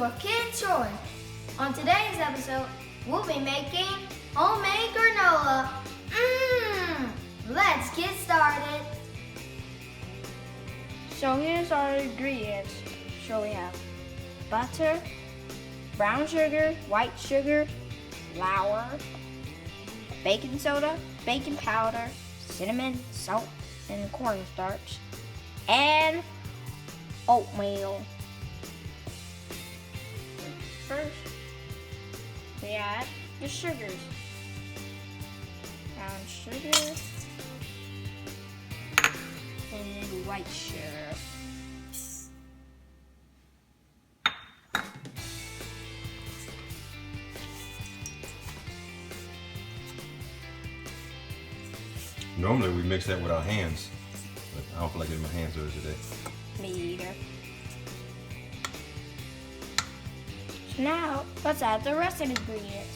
with Kid Troy. On today's episode, we'll be making homemade granola. Let's get started. So here's our ingredients. So we have butter, brown sugar, white sugar, flour, baking soda, baking powder, cinnamon, salt, and cornstarch, and oatmeal. First, we add the sugars. Brown sugar and white sugar. Normally we mix that with our hands, but I don't feel like getting my hands dirty today. Me either. So now, let's add the rest of the ingredients.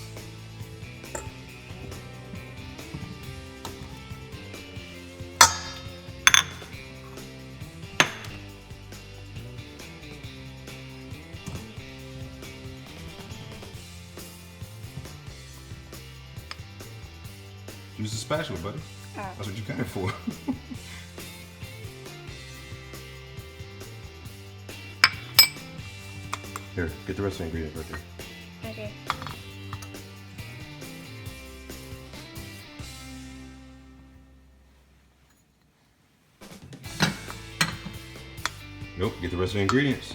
Use the spatula, buddy. That's what you came for. Here, get the rest of the ingredients right there. Okay. Nope, get the rest of the ingredients.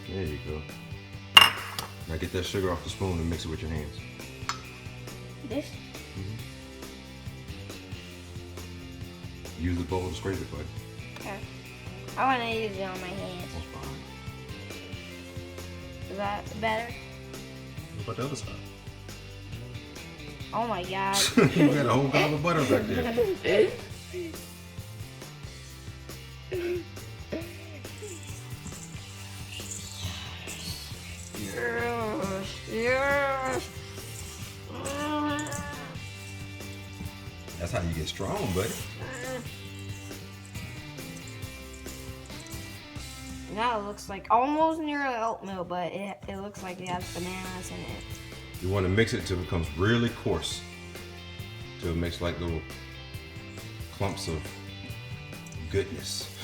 There you go. Now get that sugar off the spoon and mix it with your hands. This? Use the bowl to scrape it, bud. Okay. I want to use it on my hands. That's fine. Is that better? What about the other side? Oh my god. You got a whole gallon of butter back there. Yes. That's how you get strong, buddy. Now it looks like almost nearly oatmeal, but it looks like it has bananas in it. You want to mix it until it becomes really coarse. Till it makes like little clumps of goodness.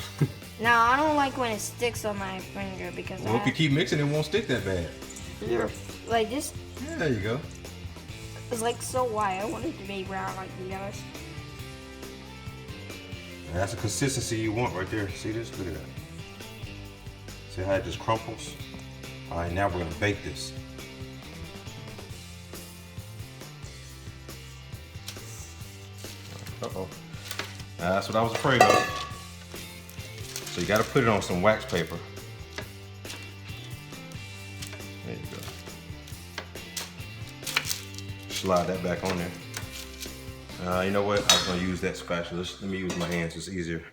No, I don't like when it sticks on my finger because Well, if you keep mixing, it won't stick that bad. like this. Yeah, there you go. It's like so white. I want it to be brown like the others. That's the consistency you want right there. See this? Look at that. See how it just crumples? All right, now we're gonna bake this. Uh-oh. That's what I was afraid of. So you gotta put it on some wax paper. There you go. Slide that back on there. You know what? I was gonna use that spatula. Let me use my hands, it's easier.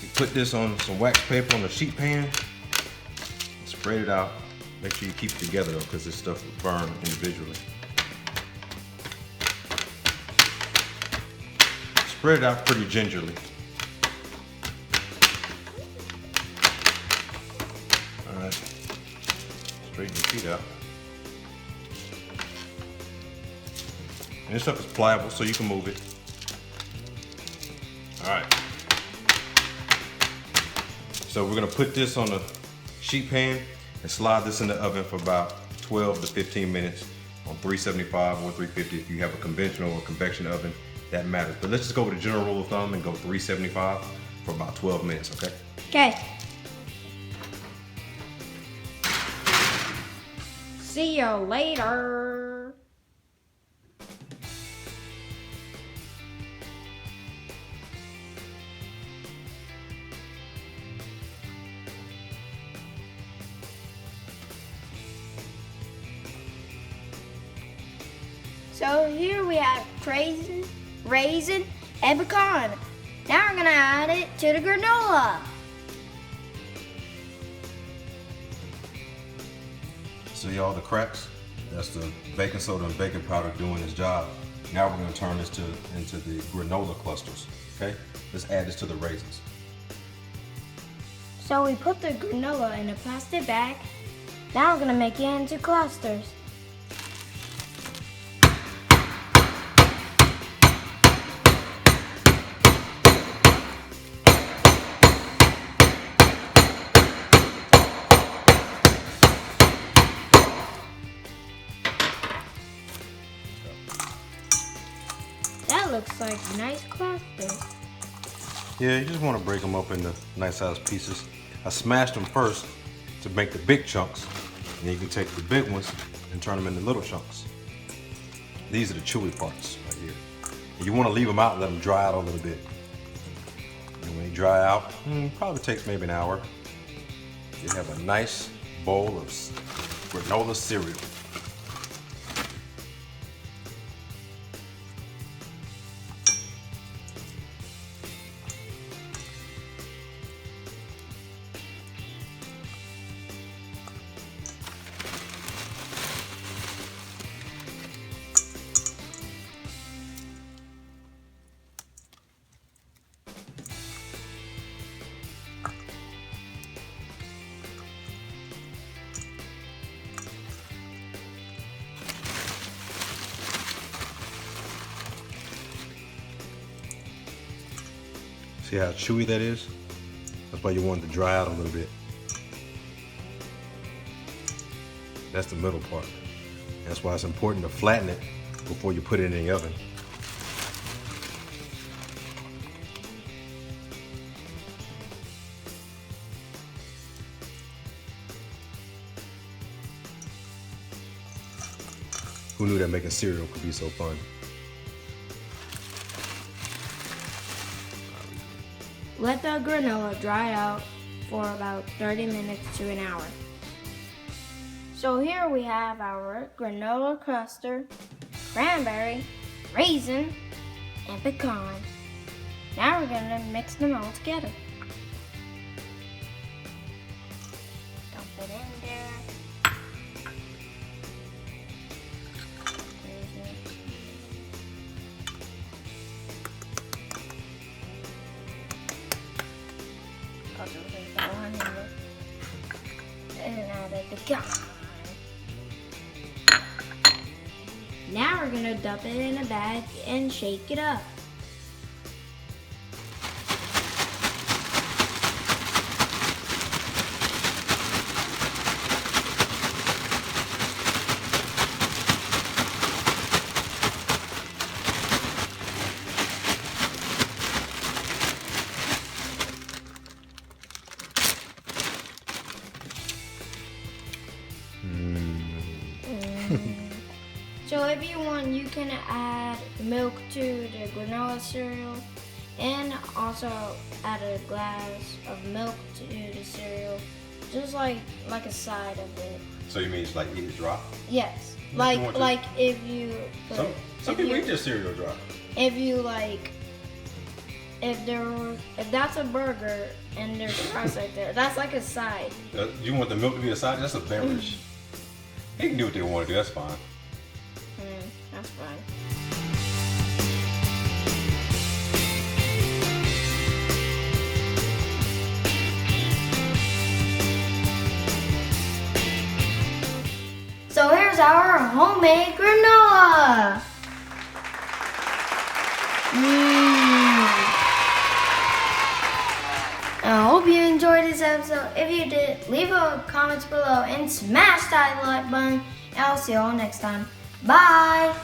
You put this on some wax paper on a sheet pan, spread it out. Make sure you keep it together though, because this stuff will burn individually. Spread it out pretty gingerly. All right, straighten your feet out. And this stuff is pliable, so you can move it. All right. So we're gonna put this on a sheet pan and slide this in the oven for about 12 to 15 minutes on 375 or 350 if you have a conventional or convection oven, that matters. But let's just go with a general rule of thumb and go 375 for about 12 minutes, okay? Okay. See you later. So here we have raisin, and pecan. Now we're gonna add it to the granola. See all the cracks? That's the baking soda and baking powder doing its job. Now we're gonna turn this into the granola clusters, okay? Let's add this to the raisins. So we put the granola in a plastic bag. Now we're gonna make it into clusters. That looks like nice clusters. Yeah, you just want to break them up into nice sized pieces. I smashed them first to make the big chunks. And then you can take the big ones and turn them into little chunks. These are the chewy parts right here. And you want to leave them out and let them dry out a little bit. And when they dry out, probably takes maybe an hour. You have a nice bowl of granola cereal. See how chewy that is? That's why you want it to dry out a little bit. That's the middle part. That's why it's important to flatten it before you put it in the oven. Who knew that making cereal could be so fun? Let the granola dry out for about 30 minutes to an hour. So here we have our granola cluster, cranberry, raisin, and pecan. Now we're gonna mix them all together. Dump it in there. And add the pecan. Now we're gonna dump it in a bag and shake it up. So if you want, you can add milk to the granola cereal and also add a glass of milk to the cereal, just like a side of it. So you mean it's like eat it dry? Yes, You like want to- like if you put, Some people eat their cereal dry. if you like if that's a burger and there's fries right there, that's like a side. You want the milk to be a side? That's a beverage. They can do what they want to do. That's fine. That's fine. So here's our homemade granola. I hope you enjoyed this episode. If you did, leave a comment below and smash that like button. And I'll see you all next time. Bye.